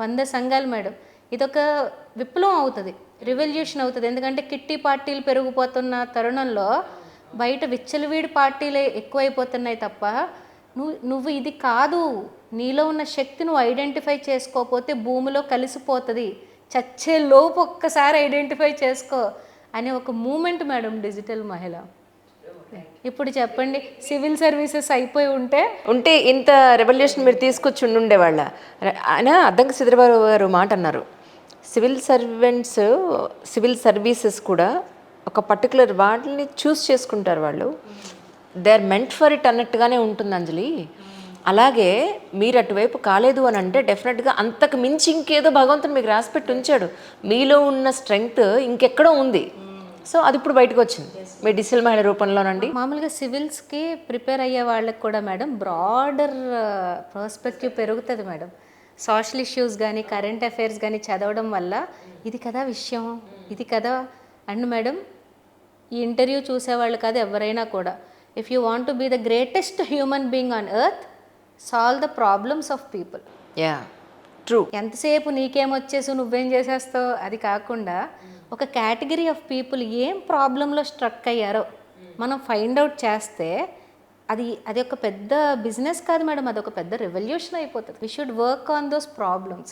100 సంఘాలు మేడం. ఇదొక విప్లవం అవుతుంది, రివల్యూషన్ అవుతుంది. ఎందుకంటే కిట్టి పార్టీలు పెరిగిపోతున్న తరుణంలో బయట విచ్చలవిడి పార్టీలే ఎక్కువైపోతున్నాయి తప్ప నువ్వు ఇది కాదు, నీలో ఉన్న శక్తి నువ్వు ఐడెంటిఫై చేసుకోకపోతే భూమిలో కలిసిపోతుంది, చచ్చే లోపు ఒక్కసారి ఐడెంటిఫై చేసుకో అనే ఒక మూమెంట్ మేడం డిజిటల్ మహిళ. ఇప్పుడు చెప్పండి, సివిల్ సర్వీసెస్ అయిపోయి ఉంటే ఇంత రెవల్యూషన్ మీరు తీసుకొచ్చి ఉండేవాళ్ళ. ఆయన అద్దంకి శ్రీధరబాబు గారు మాట అన్నారు, సివిల్ సర్వీసెస్ కూడా ఒక పర్టికులర్ వాటిని చూస్ చేసుకుంటారు వాళ్ళు, they are meant for it అన్నట్టుగానే ఉంటుంది అంజలి. అలాగే మీరు అటువైపు కాలేదు అని అంటే డెఫినెట్గా అంతకు మించి ఇంకేదో భగవంతుడు మీకు రాసిపెట్టి ఉంచాడు. మీలో ఉన్న స్ట్రెంగ్త్ ఇంకెక్కడో ఉంది. సో అది ఇప్పుడు బయటకు వచ్చింది మీ డిజిటల్ మహిళ రూపంలోనండి. మామూలుగా సివిల్స్కి ప్రిపేర్ అయ్యే వాళ్ళకి కూడా మేడం బ్రాడర్ పర్స్పెక్టివ్ పెరుగుతుంది మేడం. సోషల్ ఇష్యూస్ కానీ కరెంట్ అఫైర్స్ కానీ చదవడం వల్ల ఇది కదా విషయం, ఇది కదా. అండ్ మేడం ఈ ఇంటర్వ్యూ చూసేవాళ్ళు కాదు ఎవరైనా కూడా, if you want to be the greatest human being on earth, solve the problems of people. Yeah true. ఎంతసేపు నీకేమొచ్చేసి నువ్వేం చేసేస్తావు అది కాకుండా ఒక కేటగిరీ ఆఫ్ పీపుల్ ఏం ప్రాబ్లంలో స్ట్రక్ అయ్యారో మనం ఫైండ్ అవుట్ చేస్తే అది ఒక పెద్ద బిజినెస్ కాదు మేడం, అది ఒక పెద్ద రెవల్యూషన్ అయిపోతుంది. We should work on those problems.